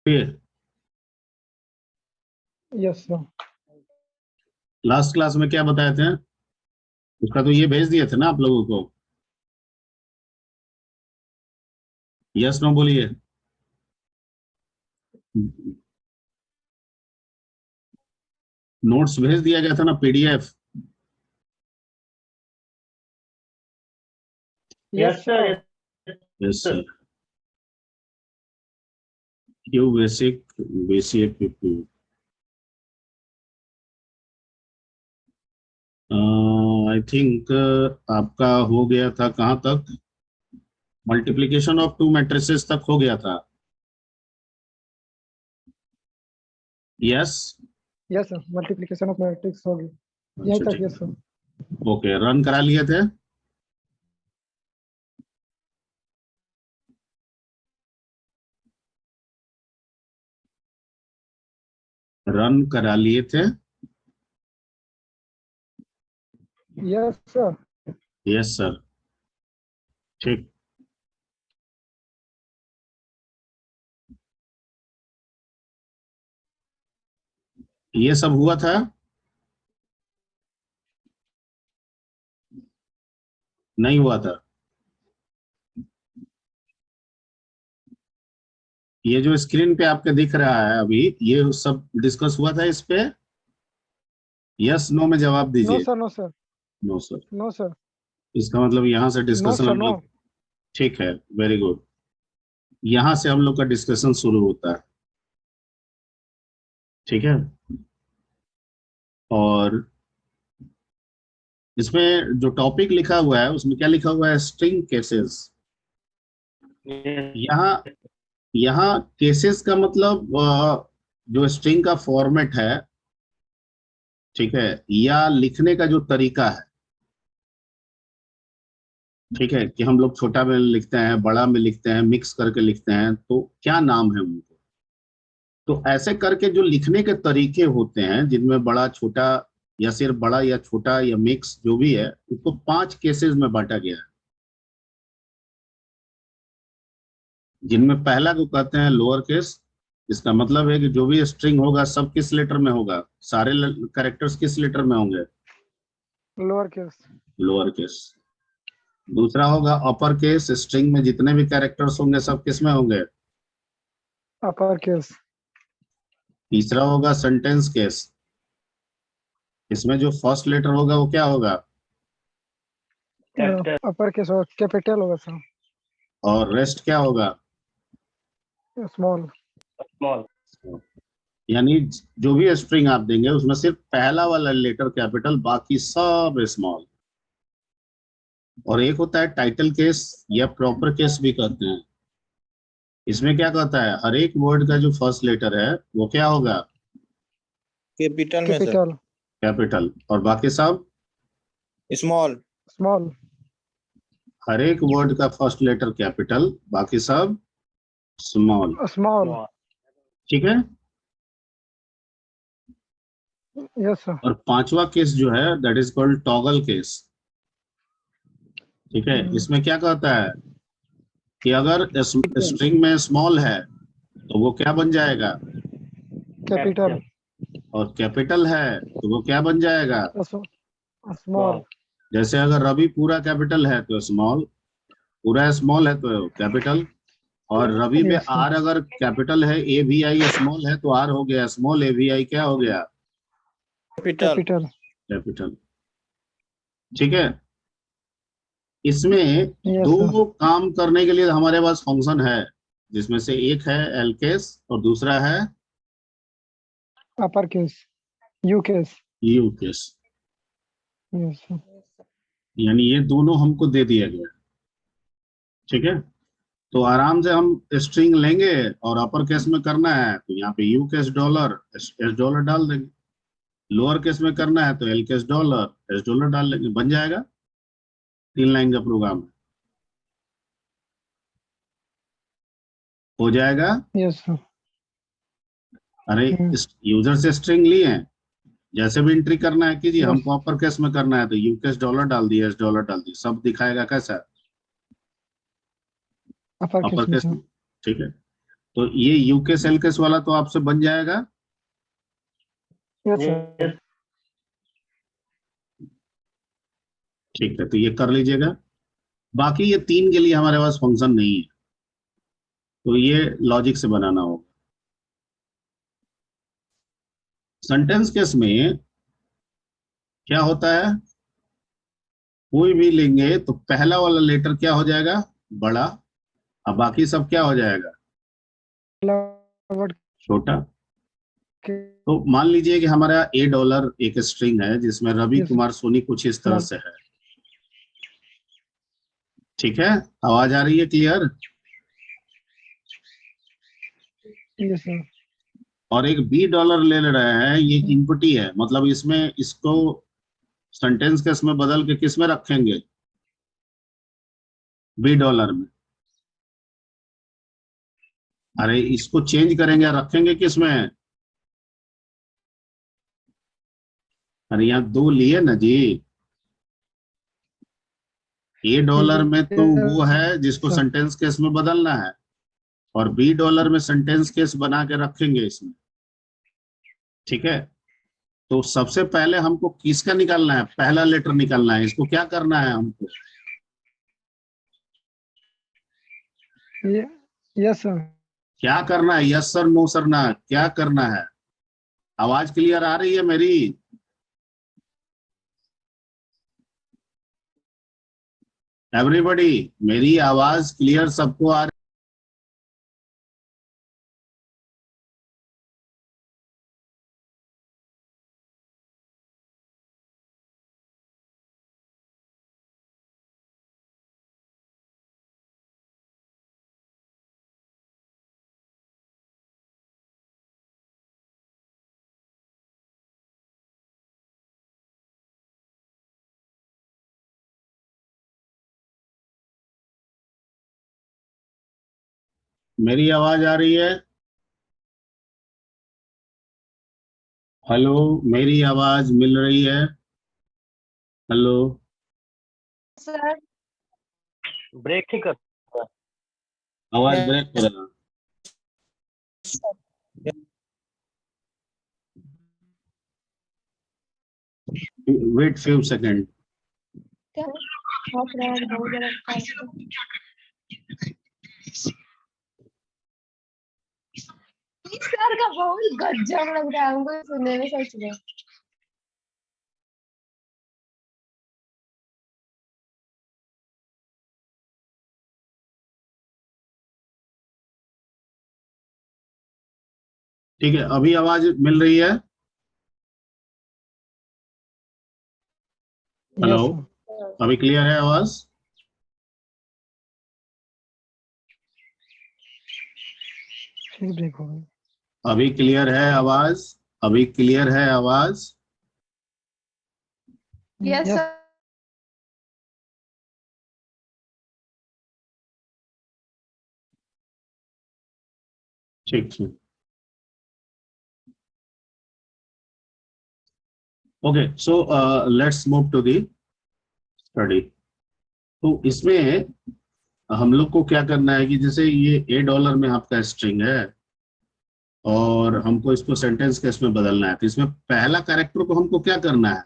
फिर yes sir. Last class में क्या बताए थे? उसका तो ये भेज दिए थे ना आप लोगों को। यस नो बोलिए। नोट्स भेज दिया गया था ना, PDF. Yes sir. Yes sir. Q basic basic Q. I think आपका हो गया था कहाँ तक? मल्टीप्लिकेशन ऑफ टू मैट्रिसेस तक हो गया था। Yes. Yes sir, multiplication of matrix होगी यहीं अच्छा तक। ठीक यस सर। है, ओके। रन करा लिए थे? रन करा लिए थे? Yes sir. Yes sir. ठीक। ये सब हुआ था? नहीं हुआ था? ये जो स्क्रीन पे आपके दिख रहा है अभी, ये सब डिस्कस हुआ था इस पे? यस नो में जवाब नो दीजिए। Sir, no sir, no sir. No sir, इसका मतलब यहाँ से नो डिस्कशन सर, हम नो। लोग। ठीक है, वेरी गुड। यहाँ से हम लोग का डिस्कशन शुरू होता है। ठीक है। और इसमें जो टॉपिक लिखा हुआ है उसमें क्या लिखा हुआ है? String cases. यहाँ यहाँ केसेस का मतलब जो स्ट्रिंग का फॉर्मेट है, ठीक है, या लिखने का जो तरीका है, ठीक है, कि हम लोग छोटा में लिखते हैं, बड़ा में लिखते हैं, मिक्स करके लिखते हैं, तो क्या नाम है उनको? तो ऐसे करके जो लिखने के तरीके होते हैं, जिनमें बड़ा छोटा, या सिर्फ बड़ा या छोटा या मिक्स जो भी है, उसको 5 केसेस में बांटा गया है। जिनमें पहला को कहते हैं लोअर केस। इसका मतलब है कि जो भी स्ट्रिंग होगा सब किस लेटर में होगा? सारे कैरेक्टर्स किस लेटर में होंगे? Lower case. Lower case. दूसरा होगा अपर केस। स्ट्रिंग में जितने भी कैरेक्टर्स होंगे सब किस में होंगे? Upper case. तीसरा होगा सेंटेंस केस। इसमें जो फर्स्ट लेटर होगा वो क्या होगा? अपर केस और कैपिटल होगा सर। और रेस्ट क्या होगा? स्मॉल। यानी जो भी स्ट्रिंग आप देंगे उसमें सिर्फ पहला वाला लेटर कैपिटल, बाकी सब स्मॉल। और एक होता है टाइटल केस या प्रॉपर केस भी कहते हैं। इसमें क्या कहता है? हर एक वर्ड का जो फर्स्ट लेटर है वो क्या होगा? कैपिटल में सर। कैपिटल। कैपिटल। और बाकी सब स्मॉल। स्मॉल। हर एक वर्ड का फर्स्ट लेटर कैपिटल, बाकी सब स्मॉल। स्मॉल। ठीक है। Yes sir. और पांचवा केस जो है that is called toggle case. ठीक है। इसमें क्या कहता है कि अगर स्ट्रिंग में स्मॉल है तो वो क्या बन जाएगा? कैपिटल। और कैपिटल है तो वो क्या बन जाएगा? स्मॉल। जैसे अगर रवि पूरा कैपिटल है तो स्मॉल, पूरा स्मॉल है तो कैपिटल। और रवि में यस सर। आर अगर कैपिटल है, ए वी आई स्मॉल है, तो आर हो गया स्मॉल, ए वी आई क्या हो गया? कैपिटल। कैपिटल। कैपिटल। ठीक है। इसमें यस सर। दो काम करने के लिए हमारे पास फंक्शन है, जिसमें से एक है एल केस और दूसरा है upper case. You case. You case. Yes sir. यानी ये दोनों हमको दे दिया गया। ठीक है। तो आराम से हम स्ट्रिंग लेंगे और अपर केस में करना है तो यहाँ पे you case dollar S dollar डाल देंगे। लोअर केस में करना है तो L case dollar S dollar डाल लेंगे, बन जाएगा 3 लाइन का प्रोग्राम। हो जाएगा। Yes sir. अरे इस यूजर से स्ट्रिंग लिए हैं, जैसे भी एंट्री करना है कीजिए। यस। हमको अपर केस में करना है तो यू केस डॉलर डाल दिए, एस डॉलर डाल दिए, सब दिखाएगा कैसा? अपर अपर केस में केस सर। में। ठीक है। तो ये यूकेस एलकेस वाला तो आपसे बन जाएगा। Yes sir. ठीक है, तो ये कर लीजिएगा। बाकी ये 3 के लिए हमारे पास फंक्शन नहीं है, तो ये लॉजिक से बनाना होगा। सेंटेंस केस में क्या होता है, कोई भी लेंगे तो पहला वाला लेटर क्या हो जाएगा, बड़ा, अब बाकी सब क्या हो जाएगा, वर्ड छोटा। के तो मान लीजिए कि हमारा $1 एक स्ट्रिंग है जिसमें रवि Yes. कुमार सोनी कुछ इस तरह हाँ। से है। ठीक है, आवाज आ रही है क्लियर? Yes sir. और एक $B ले रहे हैं, ये इनपुट ही है, मतलब इसमें इसको सेंटेंस केस में बदल के किस में रखेंगे, $B में। अरे इसको चेंज करेंगे, रखेंगे किस में? अरे यहाँ 2 लिए ना जी। $A में तो वो है जिसको सर। सेंटेंस केस में बदलना है, और $B में सेंटेंस केस बना के रखेंगे इसमें। ठीक है, तो सबसे पहले हमको किसका निकालना है, पहला लेटर निकालना है। इसको क्या करना है हमको, यस सर। क्या करना है, यस सर नो सर ना, क्या करना है? आवाज क्लियर आ रही है मेरी? एवरीबॉडी, मेरी आवाज क्लियर सबको आ रही? मेरी आवाज आ रही है? हेलो, मेरी आवाज मिल रही है? हेलो, सर ब्रेक ठीक कर। आवाज ब्रेक हो रहा है। Wait few second. क्या बहुत ज्यादा फास्ट सर का बहुत गजब लग रहा है हमको सुनने में सच में। ठीक है, अभी आवाज मिल रही है? Hello, yes sir. अभी क्लियर है आवाज? फिर ब्रेक हो गई। अभी क्लियर है आवाज? अभी क्लियर है आवाज? Yes yes sir. ठीक ठीक, okay, so let's move to the study. तो इसमें हम लोग को क्या करना है कि जैसे ये $A में आपका स्ट्रिंग है और हमको इसको सेंटेंस केस में बदलना है, तो इसमें पहला कैरेक्टर को हमको क्या करना है,